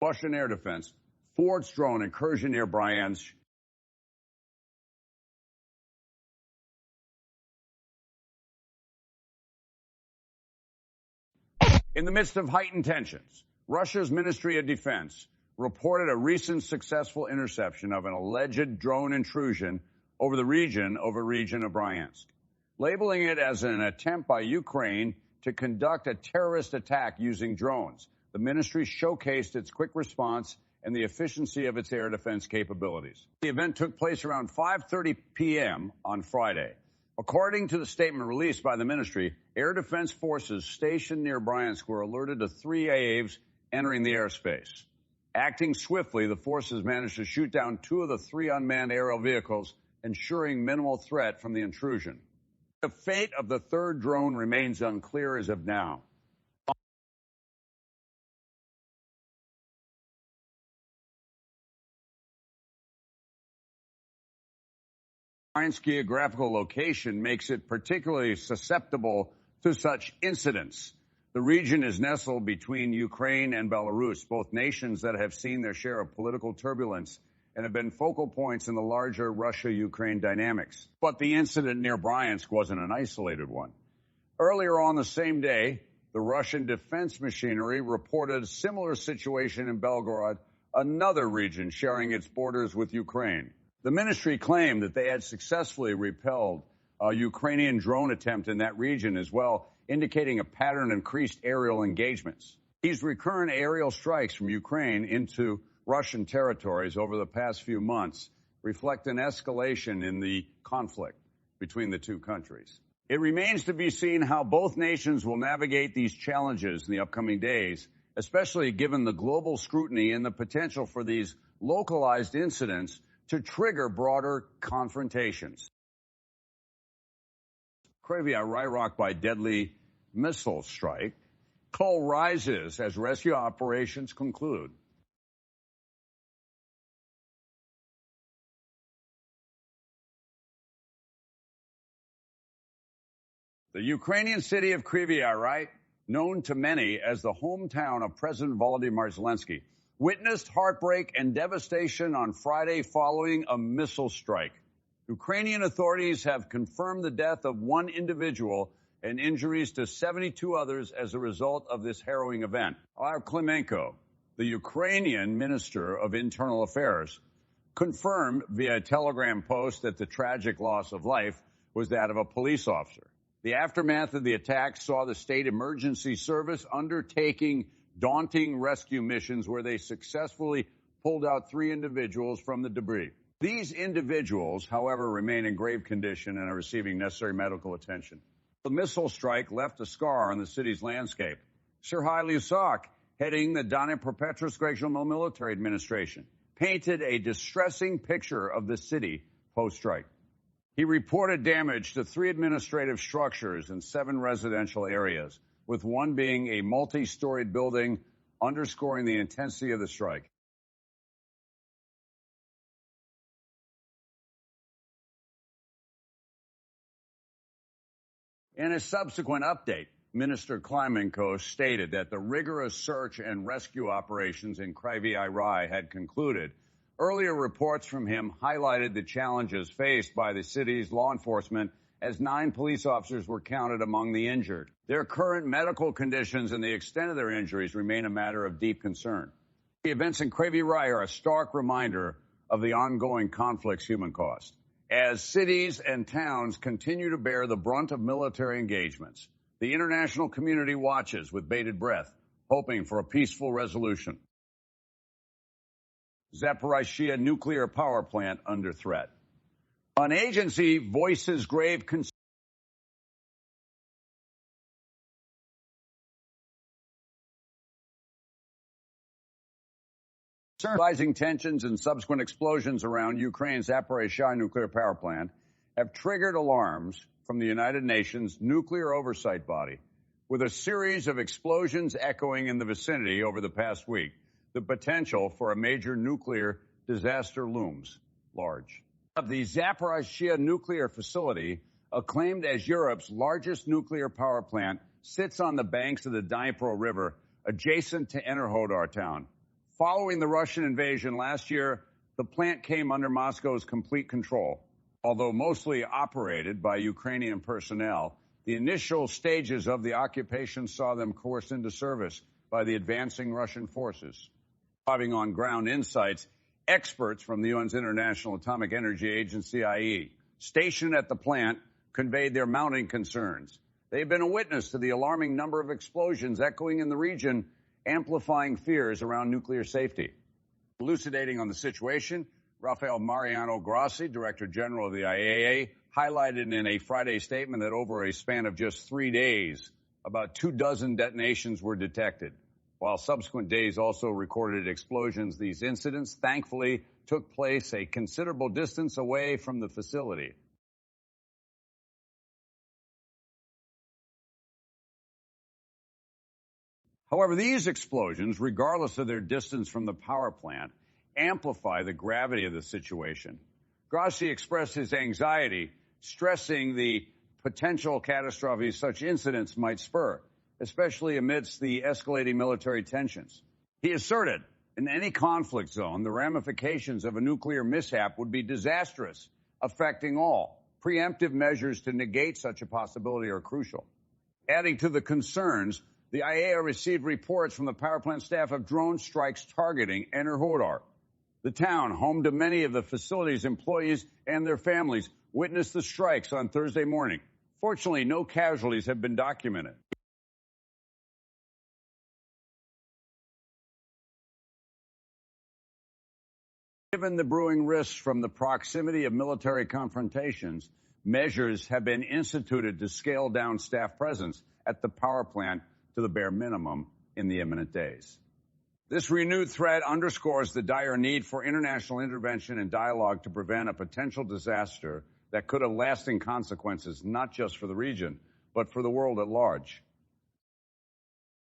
Russian air defense, thwarts drone incursion near Bryansk. In the midst of heightened tensions, Russia's Ministry of Defense reported a recent successful interception of an alleged drone intrusion over the region of Bryansk, labeling it as an attempt by Ukraine to conduct a terrorist attack using drones. The ministry showcased its quick response and the efficiency of its air defense capabilities. The event took place around 5:30 p.m. on Friday. According to the statement released by the ministry, air defense forces stationed near Bryansk were alerted to 3 AAVs entering the airspace. Acting swiftly, the forces managed to shoot down 2 of the 3 unmanned aerial vehicles, ensuring minimal threat from the intrusion. The fate of the 3rd drone remains unclear as of now. Bryansk's geographical location makes it particularly susceptible to such incidents. The region is nestled between Ukraine and Belarus, both nations that have seen their share of political turbulence and have been focal points in the larger Russia-Ukraine dynamics. But the incident near Bryansk wasn't an isolated one. Earlier on the same day, the Russian defense machinery reported a similar situation in Belgorod, another region sharing its borders with Ukraine. The ministry claimed that they had successfully repelled a Ukrainian drone attempt in that region as well, indicating a pattern of increased aerial engagements. These recurrent aerial strikes from Ukraine into Russian territories over the past few months reflect an escalation in the conflict between the two countries. It remains to be seen how both nations will navigate these challenges in the upcoming days, especially given the global scrutiny and the potential for these localized incidents to trigger broader confrontations. Kryvyi, rocked by deadly missile strike. Coal rises as rescue operations conclude. The Ukrainian city of Kryvyi, known to many as the hometown of President Volodymyr Zelensky, witnessed heartbreak and devastation on Friday following a missile strike. Ukrainian authorities have confirmed the death of 1 individual and injuries to 72 others as a result of this harrowing event. Klimenko, the Ukrainian Minister of Internal Affairs, confirmed via Telegram post that the tragic loss of life was that of a police officer. The aftermath of the attack saw the state emergency service undertaking daunting rescue missions where they successfully pulled out 3 individuals from the debris. These individuals, however, remain in grave condition and are receiving necessary medical attention. The missile strike left a scar on the city's landscape. Serhiy Lysak, heading the Dnipropetrovsk Regional Military Administration, painted a distressing picture of the city post-strike. He reported damage to 3 administrative structures and 7 residential areas, with one being a multi-storied building, underscoring the intensity of the strike. In a subsequent update, Minister Klimenko stated that the rigorous search and rescue operations in Kryvyi had concluded. Earlier reports from him highlighted the challenges faced by the city's law enforcement as 9 police officers were counted among the injured. Their current medical conditions and the extent of their injuries remain a matter of deep concern. The events in Kryvyi are a stark reminder of the ongoing conflict's human cost. As cities and towns continue to bear the brunt of military engagements, the international community watches with bated breath, hoping for a peaceful resolution. Zaporizhzhia nuclear power plant under threat. An agency voices grave concern. Rising tensions and subsequent explosions around Ukraine's Zaporizhzhia nuclear power plant have triggered alarms from the United Nations nuclear oversight body, with a series of explosions echoing in the vicinity over the past week. The potential for a major nuclear disaster looms large. The Zaporizhzhia nuclear facility, acclaimed as Europe's largest nuclear power plant, sits on the banks of the Dnipro River, adjacent to Enerhodar town. Following the Russian invasion last year, the plant came under Moscow's complete control. Although mostly operated by Ukrainian personnel, the initial stages of the occupation saw them coerced into service by the advancing Russian forces. Having on-ground insights, experts from the UN's International Atomic Energy Agency, IAEA, stationed at the plant, conveyed their mounting concerns. They've been a witness to the alarming number of explosions echoing in the region, amplifying fears around nuclear safety. Elucidating on the situation, Rafael Mariano Grossi, Director General of the IAEA, highlighted in a Friday statement that over a span of just 3 days, about 24 detonations were detected. While subsequent days also recorded explosions, these incidents thankfully took place a considerable distance away from the facility. However, these explosions, regardless of their distance from the power plant, amplify the gravity of the situation. Grossi expressed his anxiety, stressing the potential catastrophe such incidents might spur, especially amidst the escalating military tensions. He asserted, in any conflict zone, the ramifications of a nuclear mishap would be disastrous, affecting all. Preemptive measures to negate such a possibility are crucial. Adding to the concerns, the IAEA received reports from the power plant staff of drone strikes targeting Enerhodar. The town, home to many of the facility's employees and their families, witnessed the strikes on Thursday morning. Fortunately, no casualties have been documented. Given the brewing risks from the proximity of military confrontations, measures have been instituted to scale down staff presence at the power plant to the bare minimum in the imminent days. This renewed threat underscores the dire need for international intervention and dialogue to prevent a potential disaster that could have lasting consequences not just for the region, but for the world at large.